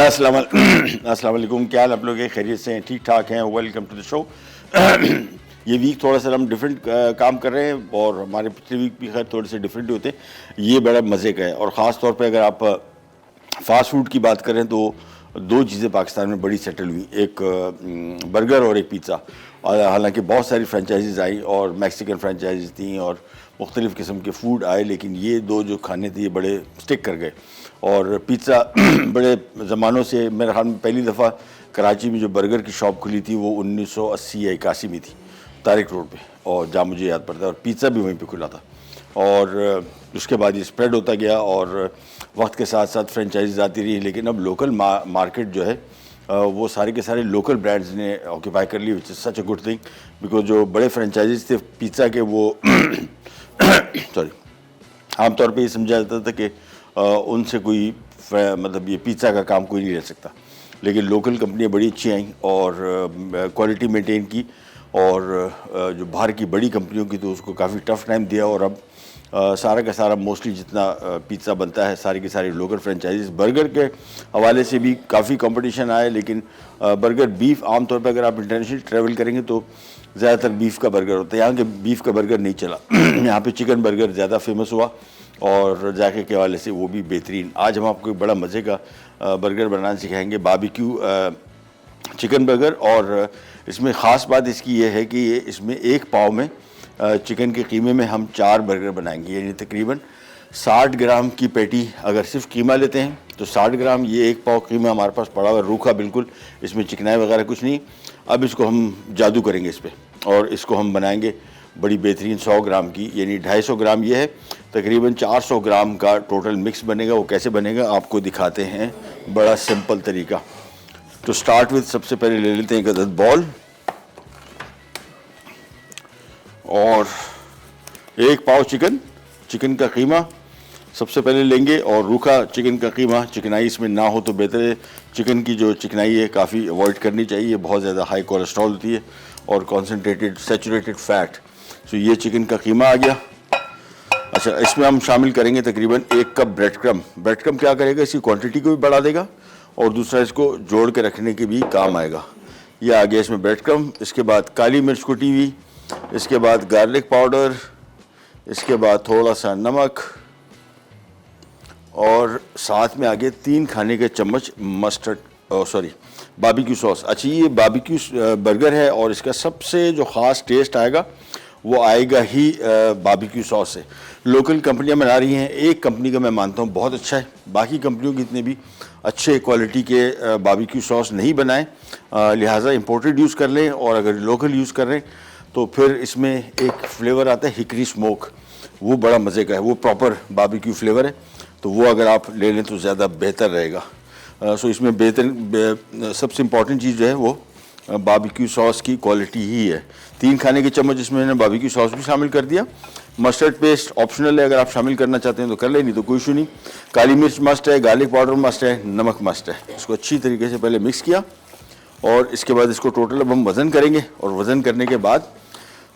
अस्सलाम वालेकुम। क्या हाल आप लोग? खैरियत से हैं? ठीक ठाक हैं? Welcome to the show. ये वीक थोड़ा सा हम डिफरेंट काम कर रहे हैं और हमारे पिछले वीक भी खैर थोड़े से डिफरेंट होते हैं। ये बड़ा मज़े का है और ख़ास तौर पे अगर आप फास्ट फूड की बात करें तो दो चीज़ें पाकिस्तान में बड़ी सेटल हुई, एक बर्गर और एक पिज़्ज़ा। और हालांकि बहुत सारी फ्रेंचाइजीज आई और मैक्सिकन फ्रेंचाइजीज थी और मुख्तलिफ़ किस्म के फूड आए, लेकिन ये दो जो खाने थे ये बड़े स्टिक कर गए। और पिज़्ज़ा बड़े ज़मानों से, मेरे ख्याल में पहली दफ़ा कराची में जो बर्गर की शॉप खुली थी वो 1980 या 81 में थी, तारिक रोड पे, और जहाँ मुझे याद पड़ता है, और पिज़्ज़ा भी वहीं पे खुला था। और उसके बाद ये स्प्रेड होता गया और वक्त के साथ साथ फ्रेंचाइजीज आती रही, लेकिन अब लोकल मार्केट जो है वो सारे के सारे लोकल ब्रांड्स ने ऑक्यूपाई कर ली, which is such a good thing. Because जो बड़े फ्रेंचाइजीज थे पिज़्ज़ा के वो सॉरी, आमतौर पे ये समझा जाता था कि उनसे कोई मतलब ये पिज़्ज़ा का काम कोई नहीं ले सकता, लेकिन लोकल कंपनियाँ बड़ी अच्छी आईं और क्वालिटी मेंटेन की, और जो बाहर की बड़ी कंपनियों की तो उसको काफ़ी टफ टाइम दिया। और अब सारा का सारा मोस्टली जितना पिज़्ज़ा बनता है सारी की सारी लोकल फ्रेंचाइजीज। बर्गर के हवाले से भी काफ़ी कंपटीशन आया, लेकिन बर्गर बीफ आमतौर पर अगर आप इंटरनेशनल ट्रैवल करेंगे तो ज़्यादातर बीफ का बर्गर होता है। यहाँ के बीफ का बर्गर नहीं चला यहाँ पे चिकन बर्गर ज़्यादा फेमस हुआ और जायके के हवाले से वो भी बेहतरीन। आज हम आपको एक बड़ा मज़े का बर्गर बनाना सिखाएंगे, बारबेक्यू चिकन बर्गर। और इसमें ख़ास बात इसकी ये है कि ये इसमें एक पाव में चिकन के कीमे में हम 4 बर्गर बनाएंगे, यानी तकरीबन 60 ग्राम की पैटी। अगर सिर्फ कीमा लेते हैं तो 60 ग्राम, ये एक पाव कीमा हमारे पास पड़ा हुआ रूखा बिल्कुल, इसमें चिकनाई वगैरह कुछ नहीं। अब इसको हम जादू करेंगे इस पर, और इसको हम बनाएंगे बड़ी बेहतरीन 100 ग्राम की, यानी 250 ग्राम ये है, तकरीबन 400 ग्राम का टोटल मिक्स बनेगा। वो कैसे बनेगा आपको दिखाते हैं, बड़ा सिंपल तरीका। तो स्टार्ट विद, सबसे पहले ले लेते हैं एक अदद बॉल और एक पाव चिकन का कीमा सबसे पहले लेंगे, और रूखा चिकन का कीमा, चिकनाई इसमें ना हो तो बेहतर है। चिकन की जो चिकनाई है काफ़ी अवॉइड करनी चाहिए, बहुत ज़्यादा हाई कोलेस्ट्रॉल होती है और कॉन्सेंट्रेटेड सैचुरेटेड फैट। तो ये चिकन का कीमा आ गया। अच्छा, इसमें हम शामिल करेंगे तकरीबन 1 cup bread crumb. Bread crumb क्या करेगा, इसकी क्वांटिटी को भी बढ़ा देगा और दूसरा इसको जोड़ के रखने के भी काम आएगा। ये आ गया इसमें ब्रेड क्रम। इसके बाद काली मिर्च कुटी हुई, इसके बाद गार्लिक पाउडर, इसके बाद थोड़ा सा नमक, और साथ में आगे 3 खाने के चम्मच बारबेक्यू सॉस। अच्छा, ये बारबेक्यू बर्गर है और इसका सबसे जो ख़ास टेस्ट आएगा वो आएगा ही बारबेक्यू सॉस से। लोकल कंपनियां बना रही हैं, एक कंपनी का मैं मानता हूँ बहुत अच्छा है, बाकी कंपनियों की इतने भी अच्छे क्वालिटी के बारबेक्यू सॉस नहीं बनाएं, लिहाजा इंपोर्टेड यूज़ कर लें। और अगर लोकल यूज़ कर रहे हैं तो फिर इसमें एक फ्लेवर आता है हिकरी स्मोक, वो बड़ा मज़े का है, वो प्रॉपर बारबेक्यू फ्लेवर है, तो वो अगर आप ले लें तो ज़्यादा बेहतर रहेगा। सो इसमें सबसे इम्पॉर्टेंट चीज़ जो है वो बारबेक्यू सॉस की क्वालिटी ही है। 3 खाने के चम्मच इसमें मैंने बारबेक्यू सॉस भी शामिल कर दिया। मस्टर्ड पेस्ट ऑप्शनल है, अगर आप शामिल करना चाहते हैं तो कर लें, नहीं तो कोई इशू नहीं। काली मिर्च मस्ट है, गार्लिक पाउडर मस्ट है, नमक मस्ट है। इसको अच्छी तरीके से पहले मिक्स किया और इसके बाद इसको टोटल अब हम वज़न करेंगे, और वज़न करने के बाद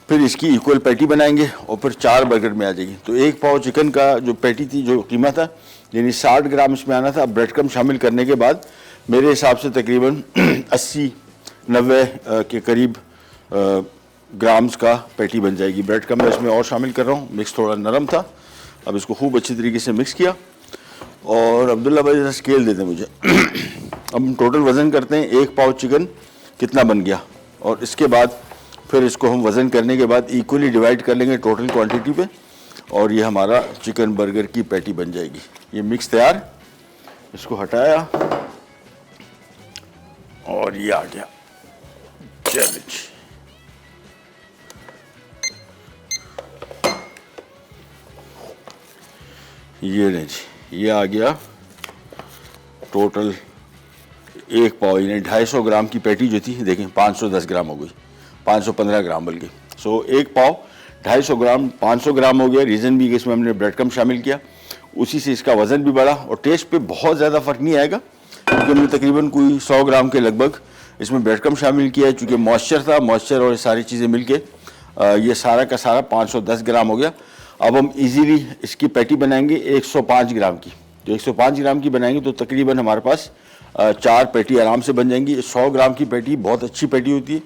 फिर इसकी इक्वल पैटी बनाएंगे और फिर 4 बर्गर में आ जाएगी। तो 1 पाव चिकन का जो पैटी थी, जो कीमा था, यानी 60 ग्राम इसमें आना था। ब्रेड क्रम शामिल करने के बाद मेरे हिसाब से तकरीबन 80-90 के करीब ग्राम्स का पैटी बन जाएगी। ब्रेड क्रम मैं इसमें और शामिल कर रहा हूँ, मिक्स थोड़ा नरम था। अब इसको खूब अच्छी तरीके से मिक्स किया, और अब्दुल्ला भाई जरा स्केल दे दें मुझे। अब हम टोटल वज़न करते हैं, 1 पाव चिकन कितना बन गया, और इसके बाद फिर इसको हम वज़न करने के बाद इक्वली डिवाइड कर लेंगे टोटल क्वांटिटी पे, और ये हमारा चिकन बर्गर की पैटी बन जाएगी। ये मिक्स तैयार, इसको हटाया और ये आ गया। चलिए ये लें जी, ये आ गया टोटल 1 पाव, यानी 250 ग्राम की पैटी जो थी, देखें 510 ग्राम हो गई, 515 ग्राम बल्कि। सो 1 पाव 250 ग्राम 500 ग्राम हो गया। रीज़न भी कि इसमें हमने ब्रेड क्रम शामिल किया, उसी से इसका वज़न भी बढ़ा, और टेस्ट पे बहुत ज़्यादा फ़र्क नहीं आएगा क्योंकि हमने तकरीबन कोई 100 ग्राम के लगभग इसमें ब्रेड क्रम शामिल किया है। चूँकि मॉइस्चर था, मॉइस्चर और सारी चीज़ें मिल के ये सारा का सारा 510 ग्राम हो गया। अब हम इजीली इसकी पैटी बनाएंगे 105 ग्राम की। जो 105 ग्राम की बनाएंगे तो तकरीबन हमारे पास 4 पैटी आराम से बन जाएंगी। 100 ग्राम की पैटी बहुत अच्छी पैटी होती है।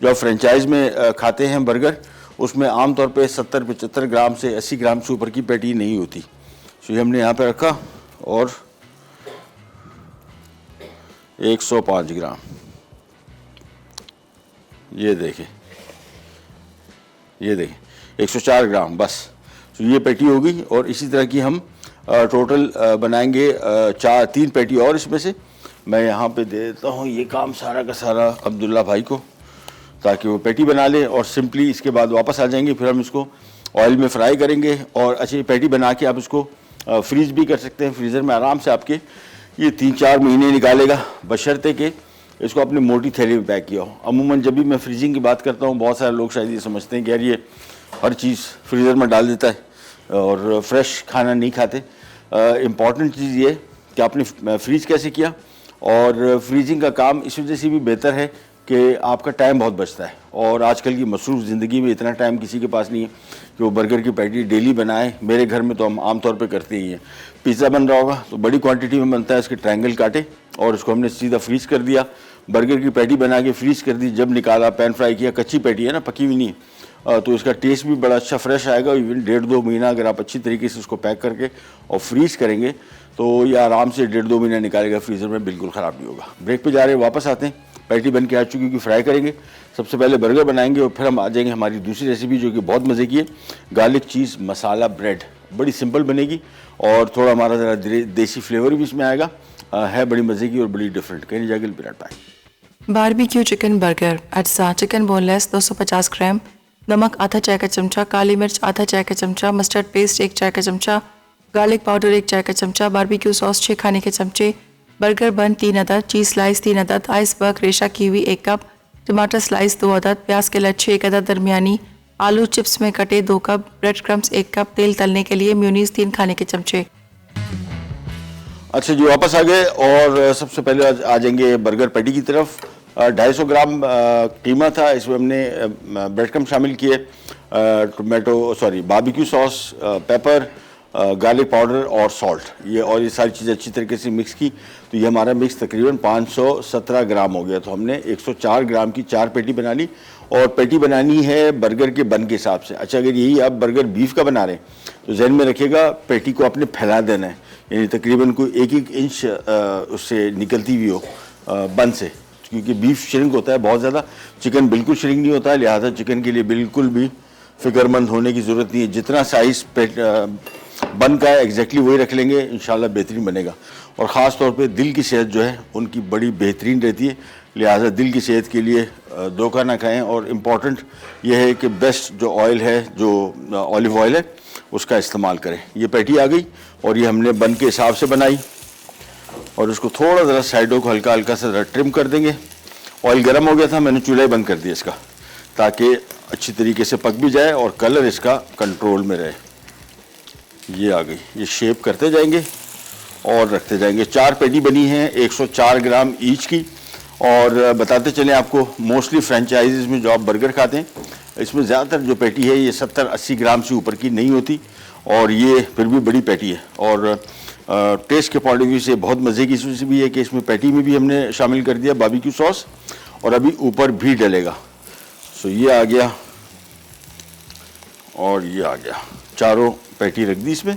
जो आप फ्रेंचाइज में खाते हैं बर्गर, उसमें आमतौर पे 70-75 ग्राम से 80 ग्राम से ऊपर की पैटी नहीं होती। तो ये हमने यहाँ पे रखा और 105 ग्राम, ये देखें 104 ग्राम बस। तो ये पैटी होगी और इसी तरह की हम टोटल बनाएंगे 3 पैटी और इसमें से। मैं यहाँ पे दे देता हूँ ये काम सारा का सारा अब्दुल्ला भाई को, ताकि वो पैटी बना ले और सिंपली इसके बाद वापस आ जाएंगे। फिर हम इसको ऑयल में फ्राई करेंगे और अच्छी पैटी बना के आप इसको फ्रीज भी कर सकते हैं। फ्रीज़र में आराम से आपके ये 3-4 महीने निकालेगा, बशर्ते कि इसको अपनी मोटी थैली में पैक किया हो। अमूमन जब भी मैं फ्रीजिंग की बात करता हूँ, बहुत सारे लोग शायद ये समझते हैं कि यार ये हर चीज़ फ्रीज़र में डाल देता है और फ्रेश खाना नहीं खाते। इम्पॉर्टेंट चीज़ ये कि आपने फ्रीज कैसे किया, और फ्रीजिंग का काम इस वजह से भी बेहतर है कि आपका टाइम बहुत बचता है। और आजकल की मसरूफ़ ज़िंदगी में इतना टाइम किसी के पास नहीं है कि वो बर्गर की पैटी डेली बनाए। मेरे घर में तो हम आमतौर पे करते ही हैं। पिज़्ज़ा बन रहा होगा तो बड़ी क्वांटिटी में बनता है, इसके ट्रायंगल काटे और उसको हमने सीधा फ्रीज़ कर दिया। बर्गर की पैटी बना के फ्रीज़ कर दी, जब निकाला पैन फ्राई किया। कच्ची पैटी है ना, पकी हुई नहीं, तो इसका टेस्ट भी बड़ा अच्छा फ्रेश आएगा। इवन 1.5-2 महीना अगर आप अच्छी तरीके से उसको पैक करके और फ्रीज़ करेंगे तो ये आराम से 1.5-2 महीना निकालेगा फ्रीज़र में, बिल्कुल ख़राब नहीं होगा। ब्रेक पे जा रहे हैं, वापस आते हैं। पैटी बन के आ चुकी, फ्राई करेंगे। सबसे पहले बर्गर बनाएंगे और फिर हम आ जाएंगे हमारी दूसरी रेसिपी जो कि बहुत मज़े की है, गार्लिक चीज़ मसाला ब्रेड। बड़ी सिंपल बनेगी और थोड़ा हमारा ज़रा देसी फ्लेवर भी इसमें आएगा। है बड़ी मज़े की और बड़ी डिफरेंट। कहीं जाके पिराट पाए। बारबेक्यू चिकन बर्गर अज्जा, चिकन बोनलेस 250 ग्राम, नमक आधा चाय का चमचा, काली मिर्च आधा चाय का चमचा, मस्टर्ड पेस्ट 1 चाय का चमचा, गार्लिक पाउडर 1 चाय का चमचा, बारबेक्यू सॉस 6 खाने के चमचे, बर्गर बन 3 अदद, चीज़ स्लाइस 3 अदद, आइसबर्ग रेशा कीवी 1 कप, टमाटर स्लाइस 2 अदद, प्याज के लच्छे 1 अदद दरमियानी, आलू चिप्स में कटे 2 कप, ब्रेड क्रम्स 1 कप, तेल तलने के लिए म्यूनीस 3 खाने के चमचे। अच्छा जी, वापस आ गए और सबसे पहले आ जाएंगे बर्गर पैटी की तरफ। 250 ग्राम कीमा था, इसमें हमने ब्रेड क्रम्स शामिल किए, barbecue sauce, paper, garlic powder और सॉल्ट, ये सारी चीज़ें अच्छी तरीके से मिक्स की। तो ये हमारा मिक्स तकरीबन 517 ग्राम हो गया। तो हमने 104 ग्राम की 4 पैटी बना ली और पैटी बनानी है बर्गर के बन के हिसाब से। अच्छा, अगर यही आप बर्गर बीफ का बना रहे हैं तो जहन में रखिएगा पैटी को आपने फैला देना है, यानी तकरीबन कोई 1-1 इंच उससे निकलती हुई हो बन से, क्योंकि बीफ श्रिंक होता है बहुत ज़्यादा, चिकन बिल्कुल श्रिंक नहीं होता है। लिहाजा चिकन के लिए बिल्कुल भी फिक्रमंद होने की ज़रूरत नहीं है। जितना साइज़ बन का है एग्जैक्टली वही रख लेंगे, इंशाल्लाह बेहतरीन बनेगा। और ख़ास तौर पे दिल की सेहत जो है उनकी बड़ी बेहतरीन रहती है, लिहाजा दिल की सेहत के लिए धोखा ना खाएं। और इम्पॉर्टेंट यह है कि बेस्ट जो ऑयल है, जो ऑलिव ऑयल है, उसका इस्तेमाल करें। ये पैटी आ गई और ये हमने बन के हिसाब से बनाई और इसको थोड़ा ज़रा साइडों को हल्का हल्का सा ट्रिम कर देंगे। ऑयल गर्म हो गया था, मैंने चूल्हा बंद कर दिया इसका, ताकि अच्छी तरीके से पक भी जाए और कलर इसका कंट्रोल में रहे। ये आ गई, ये शेप करते जाएंगे और रखते जाएंगे। 4 पैटी बनी है 104 ग्राम ईच की। और बताते चलें आपको, मोस्टली फ्रेंचाइजीज़ में जो आप बर्गर खाते हैं, इसमें ज़्यादातर जो पैटी है ये 70-80 ग्राम से ऊपर की नहीं होती, और ये फिर भी बड़ी पैटी है। और टेस्ट के पॉइंट ऑफ व्यू से बहुत मज़े की चीज़ भी है कि इसमें पैटी में भी हमने शामिल कर दिया बारबेक्यू सॉस, और अभी ऊपर भी डलेगा। सो ये आ गया और ये आ गया, चारों पैटी रख दी इसमें।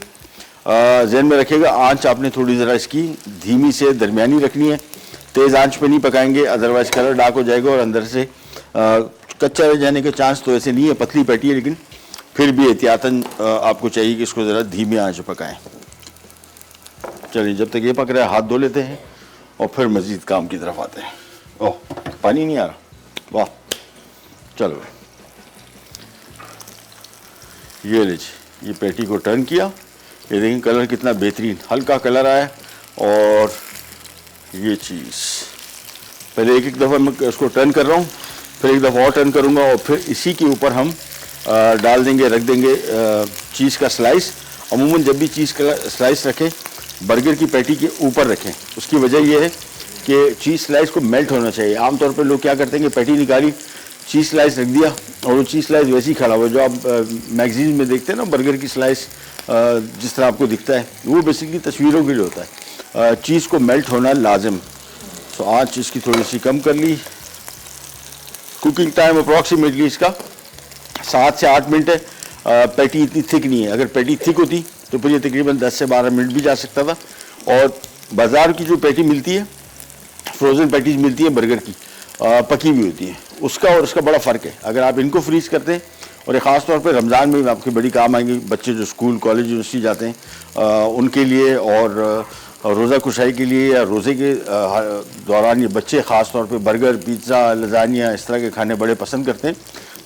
जहन में रखिएगा, आंच आपने थोड़ी ज़रा इसकी धीमी से दरमियानी रखनी है, तेज़ आंच पे नहीं पकाएंगे, अदरवाइज़ कलर डार्क हो जाएगा और अंदर से कच्चा रह जाने के चांस तो ऐसे नहीं है। पतली पैटी है लेकिन फिर भी एहतियातन आपको चाहिए कि इसको ज़रा धीमी आंच पे पकाएं। चलिए, जब तक ये पक रहा है हाथ धो लेते हैं और फिर मज़ीद काम की तरफ आते हैं। ओह, पानी नहीं आ रहा, वाह। चलो, ये लीजिए, ये पैटी को टर्न किया, ये देखिए कलर कितना बेहतरीन हल्का कलर आया। और ये चीज़ पहले एक दफ़ा मैं इसको टर्न कर रहा हूँ, फिर एक दफ़ा और टर्न करूँगा और फिर इसी के ऊपर हम डाल देंगे, रख देंगे चीज़ का स्लाइस। अमूमन जब भी चीज़ का स्लाइस रखें, बर्गर की पैटी के ऊपर रखें। उसकी वजह यह है कि चीज़ स्लाइस को मेल्ट होना चाहिए। आमतौर पर लोग क्या करते हैं कि पैटी निकाली, चीज़ स्लाइस रख दिया और वो चीज़ स्लाइस वैसे ही खड़ा हुआ, जो आप मैगजीन में देखते हैं ना बर्गर की स्लाइस जिस तरह आपको दिखता है, वो बेसिकली तस्वीरों के लिए होता है। चीज़ को मेल्ट होना लाजिम, तो आँच इसकी थोड़ी सी कम कर ली। कुकिंग टाइम अप्रॉक्सीमेटली इसका 7 से 8 मिनट है। पैटी इतनी थिक नहीं है, अगर पैटी थिक होती तो फिर ये तकरीबन 10 से 12 मिनट भी जा सकता था। और बाज़ार की जो पैटी मिलती है, फ्रोज़न पैटीज मिलती है बर्गर की, पकी हुई होती है, उसका और उसका बड़ा फ़र्क है। अगर आप इनको फ्रीज़ करते हैं, और ख़ास तौर पे रमज़ान में आपके बड़ी काम आएंगी, बच्चे जो स्कूल कॉलेज यूनिवर्सिटी जाते हैं उनके लिए, और रोज़ा कुशाई के लिए या रोज़े के दौरान ये बच्चे ख़ास तौर पे बर्गर, पिज़्ज़ा, लज़ानिया इस तरह के खाने बड़े पसंद करते हैं।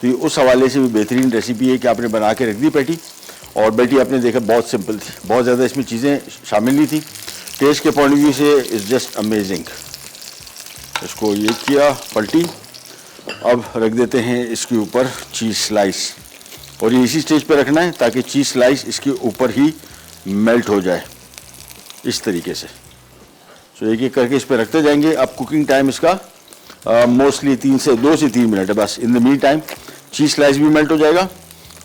तो ये उस हवाले से भी बेहतरीन रेसिपी है कि आपने बना के रख दी पैटी। और पैटी आपने देखा बहुत सिंपल थी, बहुत ज़्यादा इसमें चीज़ें शामिल नहीं थी। टेस्ट के पॉइंट ऑफ व्यू से इज़ जस्ट अमेजिंग। इसको ये किया पलटी। अब रख देते हैं इसके ऊपर चीज़ स्लाइस, और ये इसी स्टेज पे रखना है ताकि चीज़ स्लाइस इसके ऊपर ही मेल्ट हो जाए इस तरीके से। तो एक एक करके इस पर रखते जाएंगे। अब कुकिंग टाइम इसका मोस्टली 2 से 3 मिनट है बस। In the mean time cheese slice भी मेल्ट हो जाएगा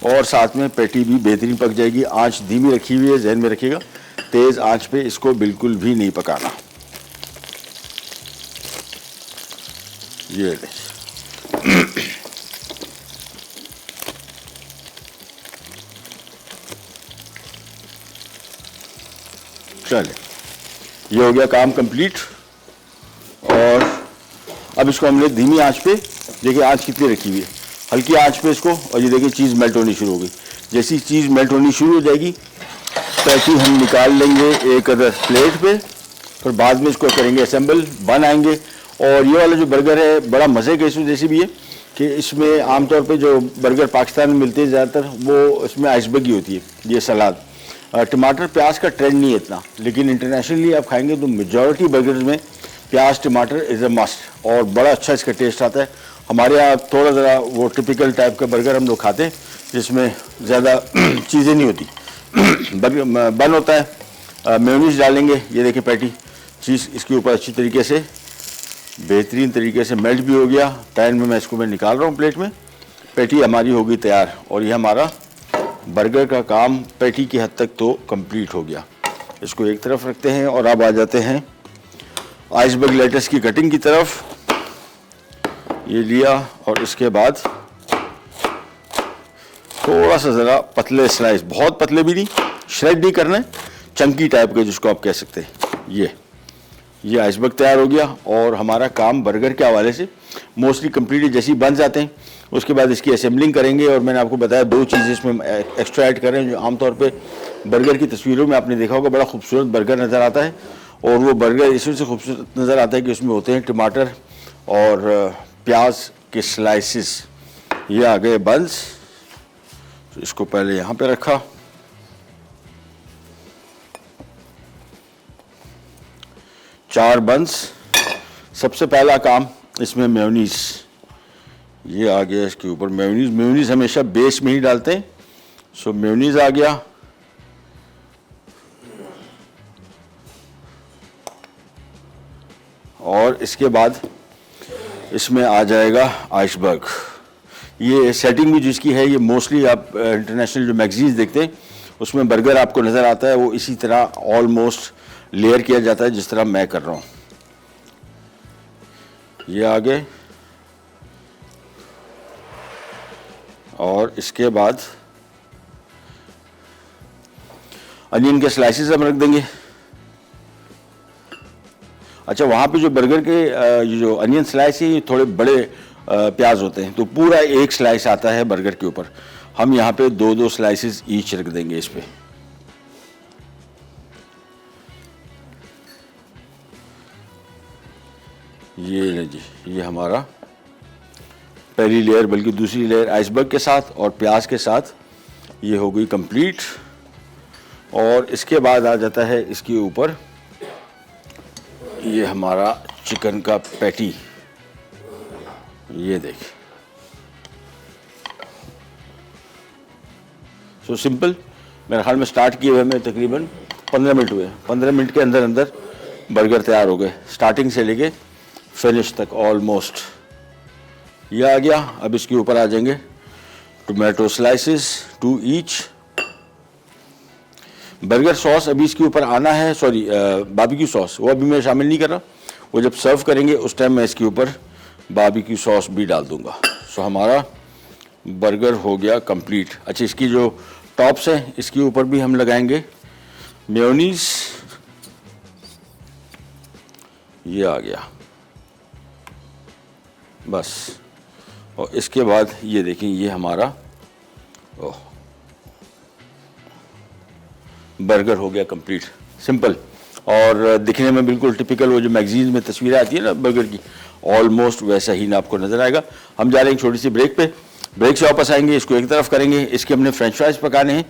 और साथ में पैटी भी बेहतरीन पक जाएगी। आंच धीमी रखी हुई है, जहन में रखिएगा, तेज़ आंच पे इसको बिल्कुल भी नहीं पकाना। ये चले, ये हो गया काम कंप्लीट। और अब इसको हमने धीमी आंच पे, देखिए आंच कितनी रखी हुई है, हल्की आंच पे इसको, और ये देखिए चीज़ मेल्ट होनी शुरू हो गई। जैसी चीज़ मेल्ट होनी शुरू हो जाएगी, पैटी हम निकाल लेंगे एक अदर प्लेट पे, फिर बाद में इसको करेंगे असेंबल, बनाएंगे। और ये वाला जो बर्गर है बड़ा मज़े का इस वजह से भी है कि इसमें आमतौर पे जो बर्गर पाकिस्तान में मिलते हैं ज़्यादातर, वो इसमें आइसबर्ग ही होती है, ये सलाद। टमाटर प्याज का ट्रेंड नहीं है इतना, लेकिन इंटरनेशनली आप खाएंगे तो मेजॉरिटी बर्गर्स में प्याज टमाटर इज़ अ मस्ट, और बड़ा अच्छा इसका टेस्ट आता है। हमारे यहाँ थोड़ा ज़रा वो टिपिकल टाइप का बर्गर हम लोग खाते हैं जिसमें ज़्यादा चीज़ें नहीं होती, बन होता है। मेयोनीज डालेंगे, ये देखिए पैटी, चीज़ इसके ऊपर अच्छी तरीके से बेहतरीन तरीके से मेल्ट भी हो गया। पैन में मैं निकाल रहा हूँ प्लेट में। पैटी हमारी होगी तैयार, और ये हमारा बर्गर का काम पैटी की हद तक तो कंप्लीट हो गया। इसको एक तरफ रखते हैं और अब आ जाते हैं आइसबर्ग लेटस की कटिंग की तरफ। ये लिया और इसके बाद थोड़ा सा ज़रा पतले स्लाइस, बहुत पतले भी नहीं, श्रेड नहीं करना है, चंकी टाइप के जिसको आप कह सकते हैं। ये आइसबर्ग तैयार हो गया, और हमारा काम बर्गर के हवाले से मोस्टली कंप्लीटली जैसे ही बन जाते हैं उसके बाद इसकी असेंबलिंग करेंगे। और मैंने आपको बताया 2 चीज़ें इसमें एक्स्ट्रा ऐड कर रहे हैं जो आमतौर पे बर्गर की तस्वीरों में आपने देखा होगा, बड़ा खूबसूरत बर्गर नज़र आता है। और वो बर्गर इस वजह से खूबसूरत नज़र आता है कि उसमें होते हैं टमाटर और प्याज के स्लाइसिस। ये आ गए बंस, तो इसको पहले यहाँ पे रखा। चार बंस। सबसे पहला काम इसमें मेयोनीज, ये आ गया इसके ऊपर मेयोनीज। मेयोनीज हमेशा बेस में ही डालते हैं, सो मेयोनीज आ गया। और इसके बाद इसमें आ जाएगा आइसबर्ग। ये सेटिंग भी जिसकी है, ये मोस्टली आप इंटरनेशनल जो मैगजीन्स देखते हैं उसमें बर्गर आपको नज़र आता है, वो इसी तरह ऑलमोस्ट लेयर किया जाता है जिस तरह मैं कर रहा हूँ। ये आगे, और इसके बाद अनियन के स्लाइसेस हम रख देंगे। अच्छा, वहाँ पे जो बर्गर के ये जो अनियन स्लाइस है ये थोड़े बड़े प्याज होते हैं, तो पूरा एक स्लाइस आता है बर्गर के ऊपर। हम यहाँ पे 2-2 स्लाइसेस ईच रख देंगे इस पे। ये जी, ये हमारा पहली लेयर, बल्कि दूसरी लेयर आइसबर्ग के साथ और प्याज के साथ ये हो गई कंप्लीट। और इसके बाद आ जाता है इसके ऊपर ये हमारा चिकन का पैटी। ये देखिए, सो सिंपल। मेरे ख्याल में स्टार्ट किए हुए में तकरीबन 15 मिनट हुए। 15 मिनट के अंदर अंदर बर्गर तैयार हो गए, स्टार्टिंग से लेके फिनिश तक ऑलमोस्ट। ये आ गया। अब इसके ऊपर आ जाएंगे tomato slices 2 each. Burger sauce अभी इसके ऊपर आना है, सॉरी बारबेक्यू सॉस, वो अभी मैं शामिल नहीं कर रहा, वो जब सर्व करेंगे उस टाइम मैं इसके ऊपर बारबेक्यू सॉस भी डाल दूंगा। सो हमारा बर्गर हो गया कंप्लीट। अच्छा, इसकी जो टॉप्स हैं इसके ऊपर भी हम लगाएंगे मेयोनीज। ये आ गया बस। और इसके बाद ये देखें, ये हमारा बर्गर हो गया कंप्लीट, सिंपल और दिखने में बिल्कुल टिपिकल वो जो मैगजीन में तस्वीरें आती है ना बर्गर की, ऑलमोस्ट वैसा ही ना आपको नज़र आएगा। हम जा रहे हैं छोटी सी ब्रेक पे। ब्रेक से वापस आएंगे, इसको एक तरफ करेंगे, इसके हमने फ्रेंच फ्राइज पकाने हैं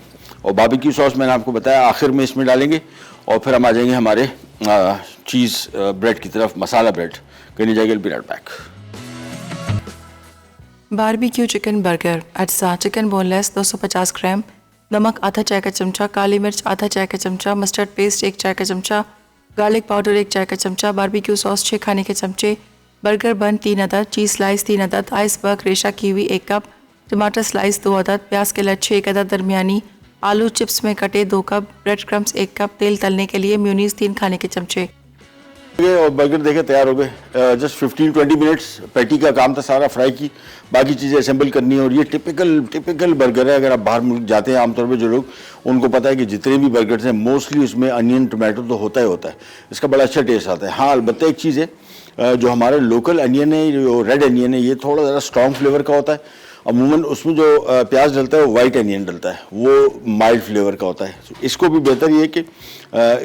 और बारबेक्यू सॉस मैंने आपको बताया आखिर में इसमें डालेंगे और फिर हम आ जाएंगे हमारे चीज़ ब्रेड की तरफ, मसाला ब्रेड। कहीं जाएगा, be right back. Barbecue chicken burger अज्जा चिकन बोनलेस 250 ग्राम, नमक आधा चाय का चमचा, काली मिर्च आधा चाय का चमचा, मस्टर्ड पेस्ट 1 चाय का चमचा, गार्लिक पाउडर 1 चाय का चमचा, बारबेक्यू सॉस 6 खाने के चमचे, बर्गर बन 3 अदद, चीज़ स्लाइस 3 अदद, आइसबर्ग रेशा कीवी 1 कप, टमाटर स्लाइस 2 अदद, प्याज के लच्छे 1 अदद दरमियानी, आलू चिप्स में कटे 2 कप, ब्रेड क्रम्स 1 कप, तेल तलने के लिए म्यूनीस 3 खाने के चमचे। और बर्गर देखे तैयार हो गए। जस्ट 15-20 मिनट्स पैटी का काम था सारा, फ्राई की, बाकी चीज़ें असेंबल करनी है। और ये टिपिकल बर्गर है। अगर आप बाहर मुल्क जाते हैं आमतौर पे जो लोग, उनको पता है कि जितने भी बर्गर्स हैं मोस्टली उसमें अनियन टोमेटो तो होता है। इसका बड़ा अच्छा टेस्ट आता है। हाँ, अलबत्ता एक चीज़ है, जो हमारा लोकल अनियन है, जो रेड अनियन है, ये थोड़ा ज़रा स्ट्रॉन्ग फ्लेवर का होता है। अमूमन उसमें जो प्याज डलता है वो वाइट अनियन डलता है, वो माइल्ड फ्लेवर का होता है। इसको भी बेहतर ये है कि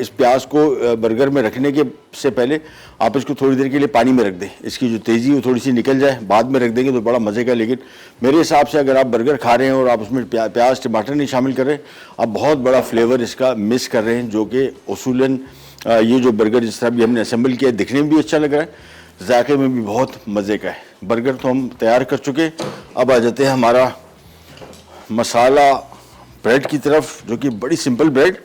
इस प्याज को बर्गर में रखने के से पहले आप इसको थोड़ी देर के लिए पानी में रख दें, इसकी जो तेज़ी वो थोड़ी सी निकल जाए, बाद में रख देंगे तो बड़ा मज़े का। लेकिन मेरे हिसाब से अगर आप बर्गर खा रहे हैं और आप उसमें प्याज टमाटर नहीं शामिल कर रहे, आप बहुत बड़ा फ्लेवर इसका मिस कर रहे हैं, जो कि उसूलन ये जो बर्गर जिस तरह भी हमने असेंबल किया है दिखने में भी अच्छा लग रहा है, जायके में भी बहुत मज़े का है। बर्गर तो हम तैयार कर चुके, अब आ जाते हैं हमारा मसाला ब्रेड की तरफ, जो कि बड़ी सिंपल ब्रेड,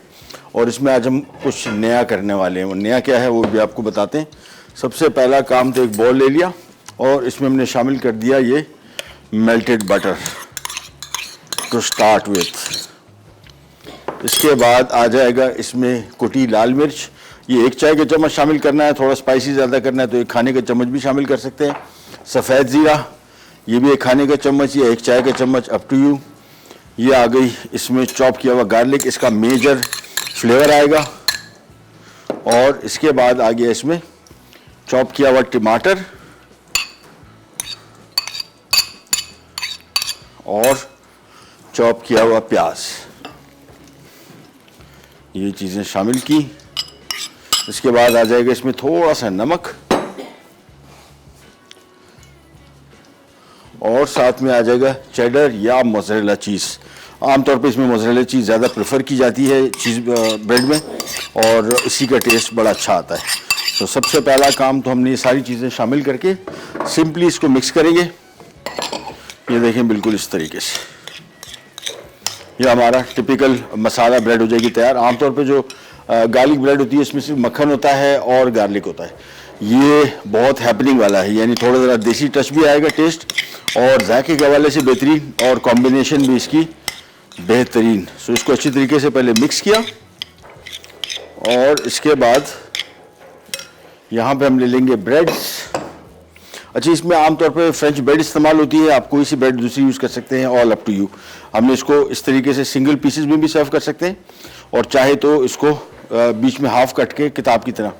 और इसमें आज हम कुछ नया करने वाले हैं। वो नया क्या है वो भी आपको बताते हैं। सबसे पहला काम तो एक बॉल ले लिया और इसमें हमने शामिल कर दिया ये melted butter to start with. इसके बाद आ जाएगा इसमें कुटी लाल मिर्च, ये 1 चाय का चम्मच शामिल करना है। थोड़ा स्पाइसी ज़्यादा करना है तो 1 खाने का चम्मच भी शामिल कर सकते हैं। सफ़ेद ज़ीरा, ये भी 1 खाने का चम्मच या 1 चाय का चम्मच, अप टू यू। ये आ गई इसमें चॉप किया हुआ गार्लिक, इसका मेजर फ्लेवर आएगा। और इसके बाद आ गया इसमें चॉप किया हुआ टमाटर और चॉप किया हुआ प्याज, ये चीज़ें शामिल की। इसके बाद आ जाएगा इसमें थोड़ा सा नमक और साथ में आ जाएगा चेडर या मोज़रेला चीज़। आमतौर पे इसमें मोज़रेला चीज़ ज़्यादा प्रेफर की जाती है चीज़ ब्रेड में, और इसी का टेस्ट बड़ा अच्छा आता है। तो सबसे पहला काम तो हमने ये सारी चीज़ें शामिल करके सिंपली इसको मिक्स करेंगे। ये देखें बिल्कुल इस तरीके से, ये हमारा टिपिकल मसाला ब्रेड हो जाएगी तैयार। आमतौर पे जो गार्लिक ब्रेड होती है इसमें सिर्फ मक्खन होता है और गार्लिक होता है, ये बहुत हैपनिंग वाला है, यानी थोड़ा ज़रा देसी टच भी आएगा टेस्ट, और जायके के हवाले से बेहतरीन, और कॉम्बिनेशन भी इसकी बेहतरीन। सो इसको अच्छी तरीके से पहले मिक्स किया और इसके बाद यहाँ पे हम ले लेंगे ब्रेड्स। अच्छा, इसमें आमतौर पे फ्रेंच ब्रेड इस्तेमाल होती है, आप कोई सी ब्रेड दूसरी यूज़ कर सकते हैं, ऑल अप टू यू। हमने इसको इस तरीके से सिंगल पीसेस में भी सर्व कर सकते हैं, और चाहे तो इसको बीच में हाफ कट के किताब की तरह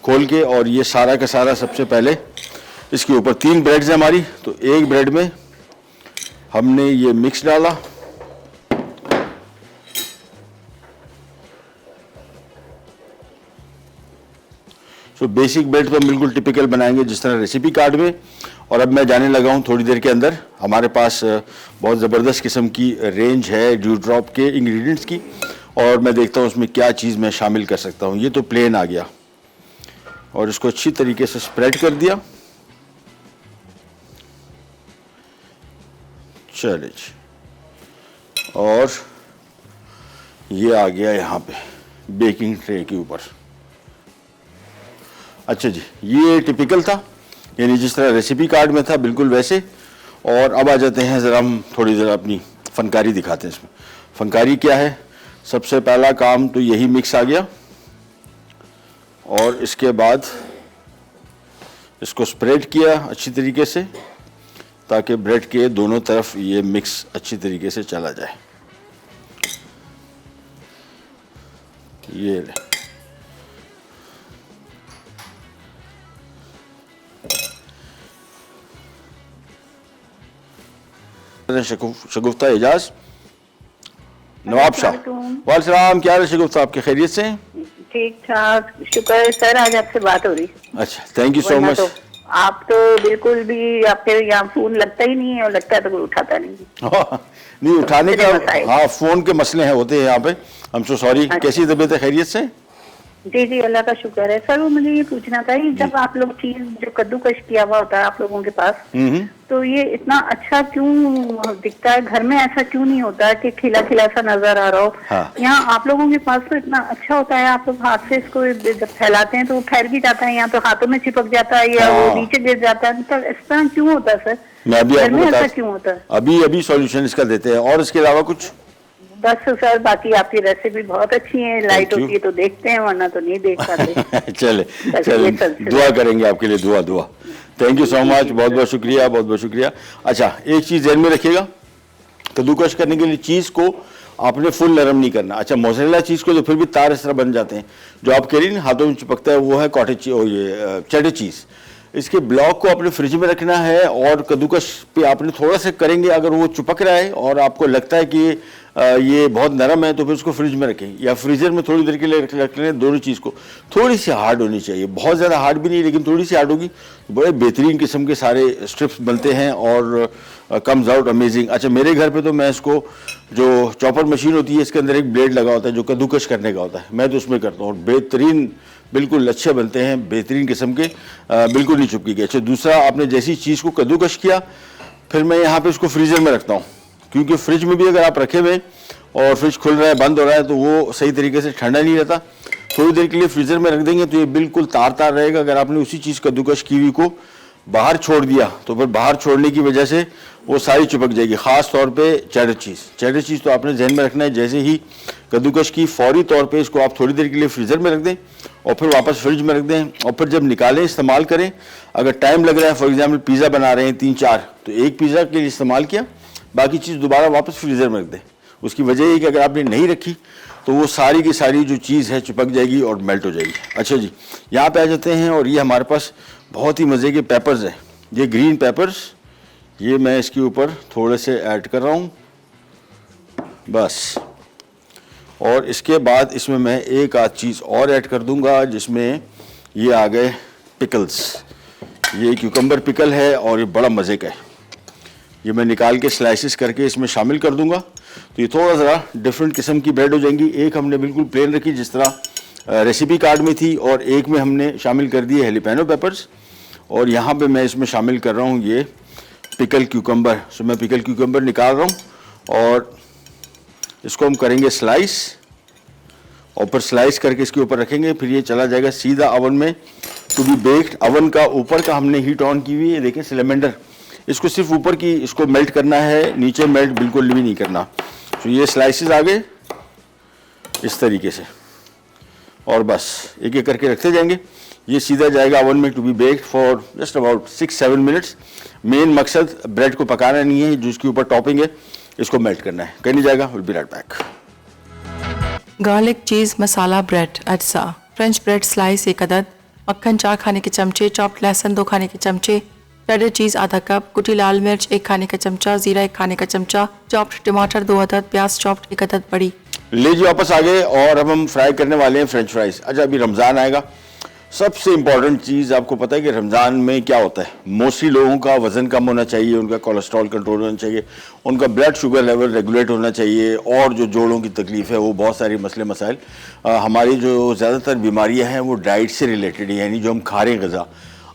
खोल के, और ये सारा का सारा सबसे पहले इसके ऊपर 3 ब्रेड्स हैं हमारी, तो एक ब्रेड में हमने ये मिक्स डाला, तो बेसिक ब्रेड तो हम बिल्कुल टिपिकल बनाएंगे जिस तरह रेसिपी कार्ड में। और अब मैं जाने लगा हूँ थोड़ी देर के अंदर, हमारे पास बहुत ज़बरदस्त किस्म की रेंज है ड्यू ड्रॉप के इंग्रेडिएंट्स की, और मैं देखता हूँ उसमें क्या चीज़ मैं शामिल कर सकता हूँ। ये तो प्लेन आ गया, और इसको अच्छी तरीके से स्प्रेड कर दिया। चलिए जी, और ये आ गया यहाँ पे बेकिंग ट्रे के ऊपर। अच्छा जी, ये टिपिकल था, यानी जिस तरह रेसिपी कार्ड में था बिल्कुल वैसे। और अब आ जाते हैं ज़रा हम थोड़ी ज़रा अपनी फनकारी दिखाते हैं इसमें। फनकारी क्या है, सबसे पहला काम तो यही मिक्स आ गया, और इसके बाद इसको स्प्रेड किया अच्छी तरीके से ताकि ब्रेड के दोनों तरफ ये मिक्स अच्छी तरीके से चला जाए। ये शगुफ्ता एजाज नवाब शाह। वालेकुम सलाम, क्या हाल है शगुफ्ता, आपके खैरियत से? ठीक ठाक, शुक्र है सर, आज आपसे बात हो रही। अच्छा, थैंक यू सो वरना मच। तो आप तो बिल्कुल भी, आपके यहाँ फोन लगता ही नहीं है, और लगता है तो कोई उठाता नहीं। नहीं उठाने का, इतने मसाइल। हाँ फोन के मसले हैं होते हैं यहाँ पे। हम सो सॉरी। अच्छा। कैसी तबीयत है, खैरियत से? जी जी, अल्लाह का शुक्र है सर। वो मुझे ये पूछना था कि जब आप लोग चीज जो कद्दूकश किया हुआ होता है आप लोगों के पास, तो ये इतना अच्छा क्यों दिखता है? घर में ऐसा क्यों नहीं होता कि खिला खिला सा नजर आ रहा हो? हाँ। यहाँ आप लोगों के पास तो इतना अच्छा होता है, आप लोग हाथ से इसको जब फैलाते हैं तो वो फैल भी जाता है, यहाँ तो हाथों में चिपक जाता है या हाँ। वो नीचे गिर जाता है। तो इस तरह क्यों होता है सर? मैं अभी घर आपको में ऐसा बता, क्यों होता है? अभी सॉल्यूशन इसका देते हैं। और इसके अलावा कुछ? बस सर, बाकी आपकी रेसिपी बहुत अच्छी है, लाइट you. होती है तो देखते हैं, वरना तो नहीं देख पाते। चले बस चले, ये सिलसिला। दुआ करेंगे आपके लिए, दुआ। थैंक यू सो मच, बहुत बहुत शुक्रिया, बहुत बहुत शुक्रिया। अच्छा, एक चीज़ ध्यान में रखिएगा, कद्दूकश करने के लिए चीज़ को आपने फुल नरम नहीं करना। अच्छा, मोज़रेला चीज़ को तो फिर भी तार इस तरह बन जाते हैं, जो आप कह रही ना हाथों में चिपकता है, वो है कॉटेज ये चेडर चीज़। इसके ब्लॉक को आपने फ्रिज में रखना है, और कद्दूकश पे आपने थोड़ा सा करेंगे, अगर वो चिपक रहा है और आपको लगता है कि ये बहुत नरम है, तो फिर उसको फ्रिज में रखें या फ्रीजर में थोड़ी देर के लिए रख लें। दोनों चीज़ को थोड़ी सी हार्ड होनी चाहिए, बहुत ज़्यादा हार्ड भी नहीं, लेकिन थोड़ी सी हार्ड होगी तो बड़े बेहतरीन किस्म के सारे स्ट्रिप्स बनते हैं और कम्स आउट अमेजिंग। अच्छा, मेरे घर पे तो मैं इसको, जो चॉपर मशीन होती है, इसके अंदर एक ब्लेड लगा होता है जो कद्दूकश करने का होता है, मैं तो उसमें करता हूँ, और बेहतरीन बिल्कुल अच्छे बनते हैं, बेहतरीन किस्म के, बिल्कुल नहीं चुपकेगी। अच्छा, दूसरा, आपने जैसी चीज़ को कद्दूकश किया, फिर मैं यहाँ पे उसको फ्रीज़र में रखता हूँ, क्योंकि फ्रिज में भी अगर आप रखे हुए और फ्रिज खुल रहा है, बंद हो रहा है, तो वो सही तरीके से ठंडा नहीं रहता। थोड़ी देर के लिए फ्रीजर में रख देंगे तो ये बिल्कुल तार तार रहेगा। अगर आपने उसी चीज़ कद्दूकश की हुई को बाहर छोड़ दिया तो फिर बाहर छोड़ने की वजह से वो सारी चिपक जाएगी, ख़ास तौर पे चेडर चीज़ तो आपने जहन में रखना है। जैसे ही कद्दूकश की, फौरी तौर पे इसको आप थोड़ी देर के लिए फ्रीज़र में रख दें और फिर वापस फ्रिज में रख दें, और फिर जब निकालें इस्तेमाल करें। अगर टाइम लग रहा है, फॉर एग्जांपल पिज़्ज़ा बना रहे हैं 3-4, तो एक पिज़्ज़ा के लिए इस्तेमाल किया, बाकी चीज़ दोबारा वापस फ्रीज़र में रख दें। उसकी वजह ये कि अगर आपने नहीं रखी तो वो सारी की सारी जो चीज़ है चिपक जाएगी और मेल्ट हो जाएगी। अच्छा जी, यहाँ पे आ जाते हैं, और ये हमारे पास बहुत ही मज़े के पेपर्स हैं, ये ग्रीन पेपर्स, ये मैं इसके ऊपर थोड़े से ऐड कर रहा हूँ बस। और इसके बाद इसमें मैं एक आध चीज़ और ऐड कर दूंगा, जिसमें ये आ गए पिकल्स। ये क्यूकम्बर पिकल है और ये बड़ा मज़े का है, ये मैं निकाल के स्लाइसेस करके इसमें शामिल कर दूंगा, तो ये थोड़ा ज़रा डिफरेंट किस्म की ब्रेड हो जाएंगी। एक हमने बिल्कुल प्लेन रखी जिस तरह रेसिपी कार्ड में थी, और एक में हमने शामिल कर दिए हेलिपेनो पेपर्स, और यहाँ पे मैं इसमें शामिल कर रहा हूँ ये पिकल क्यूकम्बर। सो मैं पिकल क्यूकम्बर निकाल रहा हूँ और इसको हम करेंगे स्लाइस, और फिर स्लाइस करके इसके ऊपर रखेंगे, फिर ये चला जाएगा सीधा अवन में टू बी बेक्ड। अवन का ऊपर का हमने हीट ऑन की हुई है, देखें सिलेंडर, इसको सिर्फ ऊपर की इसको मेल्ट करना है, नीचे मेल्ट बिल्कुल भी नहीं करना। तो ये स्लाइसेस आ गए इस तरीके से, और बस एक एक करके रखते जाएंगे। ये सीधा जाएगा अवन में to be baked for just about 6-7 minutes. Main मकसद ब्रेड को पकाना नहीं है, जो इसके ऊपर टॉपिंग है इसको मेल्ट करना है। कहीं नहीं जाएगा, will be right back. Garlic cheese masala bread अज्जा, फ्रेंच ब्रेड स्लाइस 1 अदद, मक्खन 4 खाने के चमचे, चॉप्ड लहसुन 2 खाने के चमचे, चेडर चीज़ आधा कप, कुटी लाल मिर्च 1 खाने का चमचा, जीरा 1 खाने का चमचा, चॉप्ड टमाटर 2 अदद, प्याज चॉप्ड 1 अदद बड़ी। ले जी वापस आ गए, और अब हम फ्राई करने वाले हैं फ्रेंच फ्राइज। अच्छा, अभी रमज़ान आएगा, सबसे इम्पॉर्टेंट चीज़ आपको पता है कि रमज़ान में क्या होता है, मोस्टली लोगों का वज़न कम होना चाहिए, उनका कोलेस्ट्रॉल कंट्रोल होना चाहिए, उनका ब्लड शुगर लेवल रेगुलेट होना चाहिए, और जो जोड़ों की तकलीफ़ है वो बहुत सारी मसले मसाइल। हमारी जो ज़्यादातर बीमारियां हैं वो डाइट से रिलेटेड है, यानी जो हम खा रहे हैं ग़ज़ा।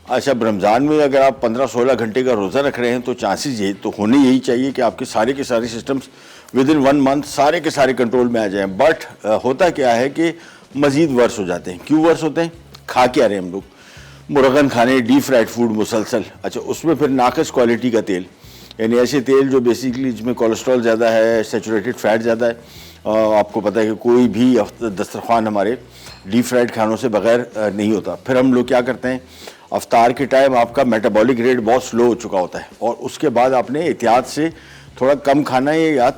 अच्छा, रमज़ान में अगर आप 15-16 घंटे का रोज़ा रख रहे हैं तो चांसेस ये तो होने यही चाहिए कि आपके सारे के सारे सिस्टम्स विद इन 1 मंथ सारे के सारे कंट्रोल में आ जाएं। बट होता क्या है कि मज़ीद वर्स हो जाते हैं। क्यों वर्स होते हैं? खा के आ रहे हैं हम लोग, मुर्गन खाने, डीप फ्राइड फूड मुसलसल। अच्छा, उसमें फिर नाकस क्वालिटी का तेल, यानी ऐसे तेल जो बेसिकली जिसमें कोलेस्ट्रॉल ज़्यादा है, सैचुरेटेड फैट ज़्यादा है। आपको पता है कि कोई भी दस्तरखान हमारे डीप फ्राइड खानों से बगैर नहीं होता। फिर हम लोग क्या करते हैं, अफ्तार के टाइम आपका मेटाबॉलिक रेट बहुत स्लो हो चुका होता है और उसके बाद आपने एहतियात से थोड़ा कम खाना है या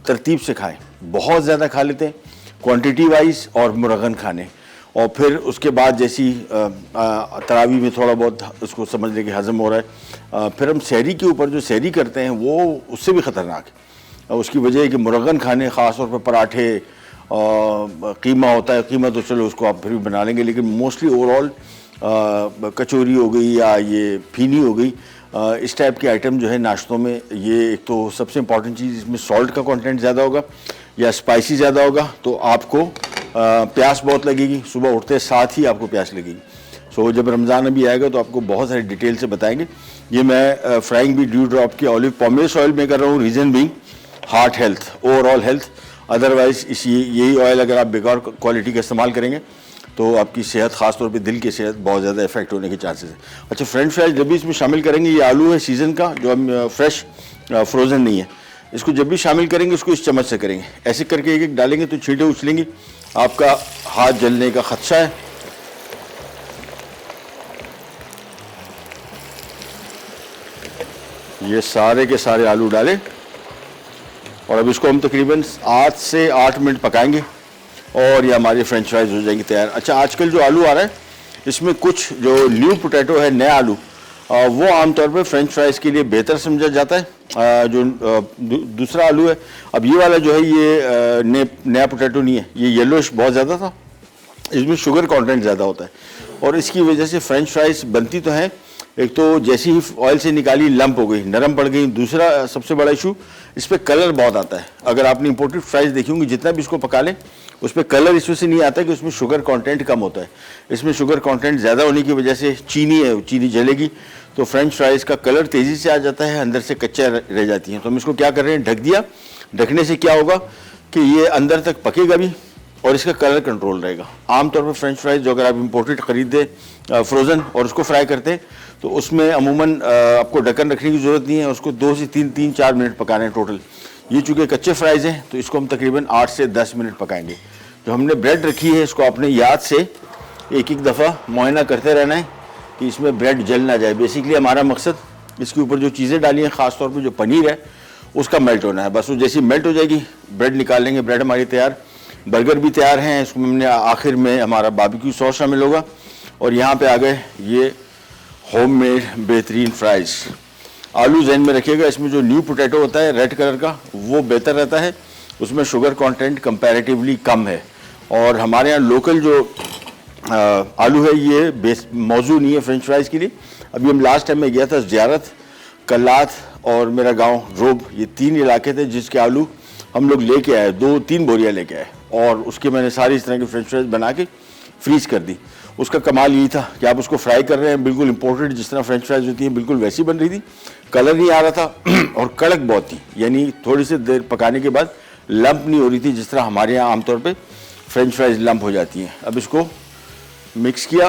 तरतीब से खाएं। बहुत ज़्यादा खा लेते हैं क्वांटिटी वाइज और मुरगन खाने, और फिर उसके बाद जैसी तरावी में थोड़ा बहुत उसको समझ लें कि हज़म हो रहा है, फिर हम सहरी के ऊपर जो सहरी करते हैं वो उससे भी ख़तरनाक है। उसकी वजह है कि मुरगन खाने, ख़ास तौर पर पराठे, कीमा होता है, कीमा तो चलो उसको आप फिर भी बना लेंगे, लेकिन मोस्टली ओवरऑल कचौरी हो गई या ये फीनी हो गई, इस टाइप के आइटम जो है नाश्तों में, ये एक तो सबसे इम्पॉर्टेंट चीज़, इसमें सॉल्ट का कंटेंट ज़्यादा होगा या स्पाइसी ज़्यादा होगा तो आपको प्यास बहुत लगेगी, सुबह उठते साथ ही आपको प्यास लगेगी। सो जब रमज़ान अभी आएगा तो आपको बहुत सारी डिटेल से बताएंगे। ये मैं फ्राइंग भी ड्यू ड्रॉप की ऑलिव पॉमेस ऑयल में कर रहा हूँ, reason being heart health, overall health. Otherwise यही ऑयल अगर आप बेकार क्वालिटी का इस्तेमाल करेंगे तो आपकी सेहत, ख़ास तौर पे दिल की सेहत, बहुत ज़्यादा इफेक्ट होने के चांसेस है। अच्छा, फ्रेंच फ्राइज जब भी इसमें शामिल करेंगे, ये आलू है सीज़न का जो हम फ्रेश फ्रोज़न नहीं है, इसको जब भी शामिल करेंगे इसको इस चम्मच से करेंगे, ऐसे करके एक एक डालेंगे तो छींटे उछलेंगी, आपका हाथ जलने का खदशा है। ये सारे के सारे आलू डालें और अब इसको हम तकरीबन 8 से 8 मिनट पकाएंगे और ये हमारी फ्रेंच फ्राइज हो जाएंगी तैयार। अच्छा, आजकल जो आलू आ रहा है इसमें कुछ जो न्यू पोटैटो है, नया आलू, वो आमतौर पर फ्रेंच फ्राइज के लिए बेहतर समझा जाता है। जो दूसरा आलू है, अब ये वाला जो है ये नया पोटैटो नहीं है, ये येलोइश बहुत ज़्यादा था, इसमें शुगर कंटेंट ज़्यादा होता है और इसकी वजह से फ्रेंच फ्राइज बनती तो है, एक तो जैसे ही ऑयल से निकाली लंप हो गई, नरम पड़ गई। दूसरा सबसे बड़ा इशू, इस पर कलर बहुत आता है। अगर आपने इंपोर्टेड फ्राइज देखी होंगी, जितना भी इसको पका लें उस पर कलर इस वजह से नहीं आता कि उसमें शुगर कंटेंट कम होता है। इसमें शुगर कंटेंट ज़्यादा होने की वजह से चीनी है, चीनी जलेगी तो फ्रेंच फ्राइज़ का कलर तेज़ी से आ जाता है, अंदर से कच्चा रह जाती हैं। तो हम इसको क्या कर रहे हैं, ढक दिया। ढकने से क्या होगा कि ये अंदर तक पकेगा भी और इसका कलर कंट्रोल रहेगा। आमतौर पर फ्रेंच फ्राइज जो अगर आप इंपोर्टेड ख़रीदे फ्रोज़न और उसको फ्राई करते हैं तो उसमें अमूमन आपको ढक्कन रखने की ज़रूरत नहीं है, उसको 2 से 3-4 मिनट पकाने हैं टोटल। ये चूँकि कच्चे फ्राइज़ हैं तो इसको हम तकरीबन 8 से 10 मिनट पकाएंगे। जो हमने ब्रेड रखी है इसको आपने याद से एक एक दफ़ा मुआयना करते रहना है कि इसमें ब्रेड जल ना जाए। बेसिकली हमारा मकसद इसके ऊपर जो चीज़ें डाली हैं, ख़ास तौर पे जो पनीर है उसका मेल्ट होना है। बस वो जैसी मेल्ट हो जाएगी ब्रेड निकाल लेंगे, ब्रेड हमारी तैयार। बर्गर भी तैयार हैं, इसको हमने आखिर में हमारा बारबेक्यू सॉस शामिल होगा और यहाँ पे आ गए ये होममेड बेहतरीन फ्राइज़। आलू जहन में रखिएगा, इसमें जो न्यू पोटैटो होता है रेड कलर का वो बेहतर रहता है, उसमें शुगर कंटेंट कंपैरेटिवली कम है। और हमारे यहाँ लोकल जो आलू है ये मौजूद नहीं है फ्रेंच फ्राइज़ के लिए। अभी हम लास्ट टाइम में गया था ज़ियारत, कल्लात और मेरा गांव रोब, ये 3 इलाके थे जिसके आलू हम लोग लेके आए, 2-3 बोरियाँ लेके आए और उसके मैंने सारी इस तरह की फ्रेंच फ्राइज बना के फ्रीज कर दी। उसका कमाल यही था कि आप उसको फ्राई कर रहे हैं, बिल्कुल इंपोर्टेड जिस तरह फ्रेंच फ्राइज होती हैं बिल्कुल वैसी बन रही थी, कलर नहीं आ रहा था और कड़क बहुत थी, यानी थोड़ी सी देर पकाने के बाद लंप नहीं हो रही थी जिस तरह हमारे यहाँ आमतौर पे फ्रेंच फ्राइज लंप हो जाती हैं। अब इसको मिक्स किया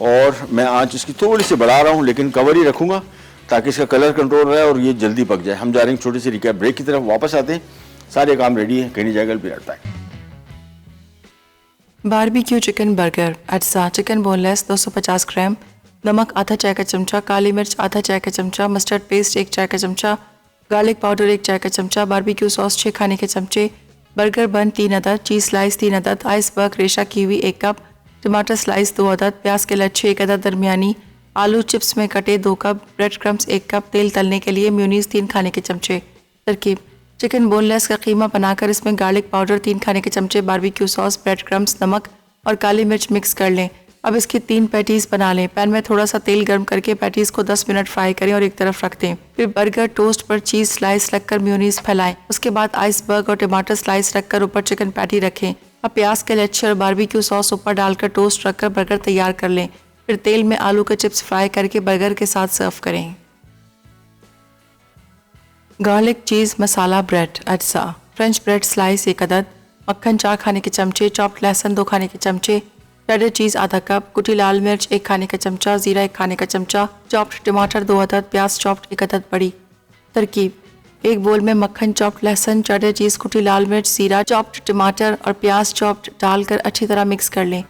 और मैं आंच इसकी थोड़ी सी बढ़ा रहा हूँ लेकिन कवर ही रखूँगा ताकि इसका कलर कंट्रोल रहे और ये जल्दी पक जाए। हम जा रहे हैं छोटी सी रिकैप ब्रेक की तरफ, वापस आते हैं, सारे काम रेडी है, कहीं नहीं जाएगा, be right back. Barbecue chicken burger अज्जा चिकन बोनलेस 250 ग्राम, नमक आधा चाय का चमचा, काली मिर्च आधा चाय का चमचा, मस्टर्ड पेस्ट 1 चाय का चमचा, गार्लिक पाउडर 1 चाय का चमचा, बारबेक्यू सॉस 6 खाने के चमचे, बर्गर बन 3 अदद, चीज़ स्लाइस 3 अदद, आइसबर्ग रेशा कीवी 1 कप, टमाटर स्लाइस 2 अदद, प्याज के लच्छे 1 अदद दरमियानी, आलू चिप्स में कटे 2 कप, ब्रेड क्रम्स 1 कप, तेल तलने के लिए म्यूनीस 3 खाने के चमचे। तरकीब: चिकन बोनलेस का कीमा बनाकर इसमें गार्लिक पाउडर 3 खाने के चमचे, बारबेक्यू सॉस, ब्रेड क्रम्स, नमक और काली मिर्च मिक्स कर लें। अब इसकी 3 पैटीज़ बना लें। पैन में थोड़ा सा तेल गर्म करके पैटीज़ को 10 मिनट फ्राई करें और एक तरफ रख दें। फिर बर्गर टोस्ट पर चीज़ स्लाइस रखकर म्यूनीस फैलाएं। उसके बाद आइसबर्ग और टमाटर स्लाइस रखकर ऊपर चिकन पैटी रखें। अब प्याज के लच्छे और बारबेक्यू सॉस ऊपर डालकर टोस्ट रखकर बर्गर तैयार कर लें। फिर तेल में आलू के चिप्स फ्राई करके बर्गर के साथ सर्व करें। गार्लिक चीज़ मसाला ब्रेड अज्जा, फ्रेंच ब्रेड स्लाइस 1 अदद, मक्खन 4 खाने के चमचे, चॉप्ड लहसुन 2 खाने के चमचे, शेडर चीज़ आधा कप, कुटी लाल मिर्च 1 खाने का चमचा, जीरा 1 खाने का चमचा, चॉप्ड टमाटर 2 अदद, प्याज चॉप्ड 1 अदद बड़ी। तरकीब: एक बोल में मक्खन, चॉप्ड लहसुन, चेडर चीज़, कुटी लाल मिर्च, जीरा, चॉप्ड टमाटर और प्याज चॉप्ड डालकर अच्छी तरह मिक्स कर लें।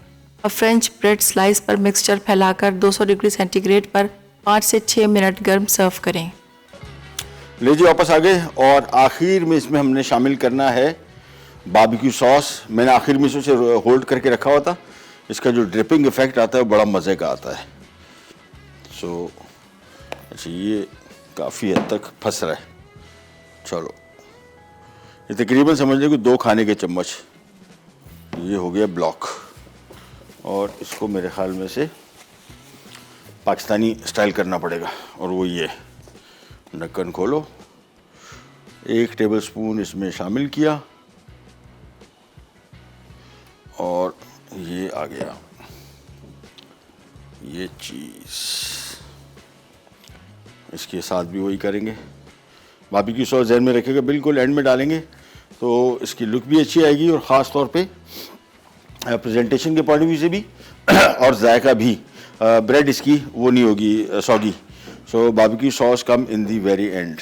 अब फ्रेंच ब्रेड स्लाइस पर मिक्सचर फैलाकर 200 डिग्री सेंटीग्रेड पर 5 से 6 मिनट गर्म सर्व करें। लीजिए वापस आ गए और आखिर में इसमें हमने शामिल करना है बारबेक्यू सॉस। मैंने आखिर में इसे होल्ड करके रखा हुआ था। इसका जो ड्रिपिंग इफेक्ट आता है वो बड़ा मज़े का आता है। सो अच्छा, ये काफ़ी हद तक फंस रहा है। चलो, ये तकरीबन समझ लें कि 2 खाने के चम्मच ये हो गया ब्लॉक। और इसको मेरे ख्याल में से पाकिस्तानी स्टाइल करना पड़ेगा, और वो ये ढक्कन खोलो, 1 टेबलस्पून इसमें शामिल किया और ये आ गया ये चीज़। इसके साथ भी वही करेंगे। बारबेक्यू सॉस ज़हन में रखिएगा, बिल्कुल एंड में डालेंगे तो इसकी लुक भी अच्छी आएगी और ख़ास तौर पे प्रेजेंटेशन के पॉइंट ऑफ व्यू से भी और जायका भी। ब्रेड इसकी वो नहीं होगी soggy. So barbecue sauce come in the very and.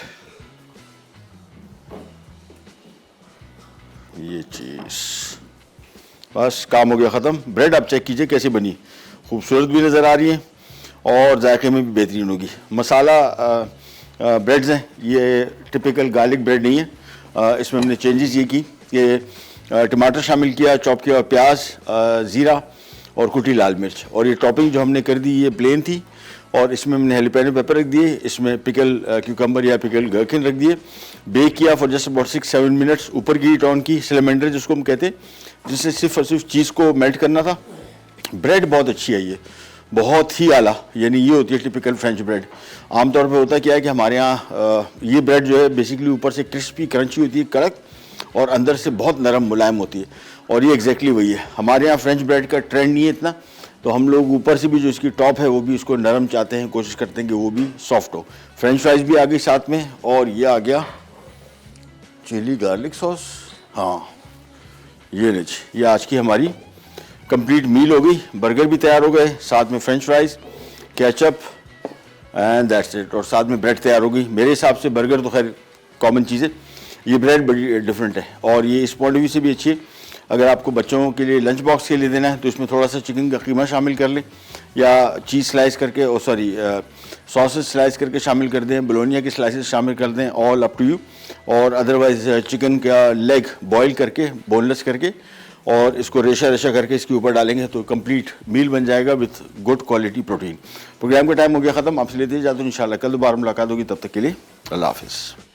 ये चीज़ बस काम हो गया ख़त्म। ब्रेड आप चेक कीजिए कैसी बनी, खूबसूरत भी नज़र आ रही है और जायके में भी बेहतरीन होगी। मसाला ब्रेड्स हैं, ये टिपिकल गार्लिक ब्रेड नहीं है। इसमें हमने चेंजेस ये की कि टमाटर शामिल किया, चॉप किया प्याज, ज़ीरा और कुटी लाल मिर्च। और ये टॉपिंग जो हमने कर दी ये प्लेन थी और इसमें हमने हेलिपेनो पेपर रख दिए, इसमें पिकल क्यूकम्बर या पिकल गर्किन रख दिए। बेक किया फॉर जस्ट अबाउट 6-7 मिनट्स। ऊपर की हीट ऑन की, सिलेंडर जिसको हम कहते हैं, जिससे सिर्फ और सिर्फ चीज़ को मेल्ट करना था। ब्रेड बहुत अच्छी है, ये बहुत ही आला, यानी ये होती है टिपिकल फ्रेंच ब्रेड। आमतौर पे होता क्या है कि हमारे यहाँ ये ब्रेड जो है बेसिकली ऊपर से क्रिस्पी क्रंची होती है, कड़क, और अंदर से बहुत नरम मुलायम होती है, और ये एग्जैक्टली वही है। हमारे यहाँ फ्रेंच ब्रेड का ट्रेंड नहीं है इतना, तो हम लोग ऊपर से भी जो इसकी टॉप है वो भी इसको नरम चाहते हैं, कोशिश करते हैं कि वो भी सॉफ्ट हो। फ्रेंच फ्राइज भी आ गई साथ में, और ये आ गया चिली गार्लिक सॉस। हाँ, ये लीजिए, ये आज की हमारी कंप्लीट मील हो गई। बर्गर भी तैयार हो गए, साथ में French fries, ketchup and that's it, और साथ में ब्रेड तैयार हो गई। मेरे हिसाब से बर्गर तो खैर कॉमन चीज़ है, ये ब्रेड बड़ी डिफरेंट है और ये इस पॉइंट ऑफ व्यू से भी अच्छी है। अगर आपको बच्चों के लिए लंच बॉक्स के लिए देना है तो इसमें थोड़ा सा चिकन का कीमा शामिल कर लें, या चीज़ स्लाइस करके सॉसेस स्लाइस करके शामिल कर दें, बोलोनिया के स्लाइसेस शामिल कर दें, ऑल अप टू यू। और अदरवाइज चिकन का लेग बॉईल करके, बोनलेस करके, और इसको रेशा रेशा करके इसके ऊपर डालेंगे तो कंप्लीट मील बन जाएगा with good quality protein. Program का टाइम हो गया ख़त्म, आपसे लेते जाते हैं। इंशाल्लाह कल दोबारा मुलाकात होगी, तब तक के लिए अल्लाह हाफिज़।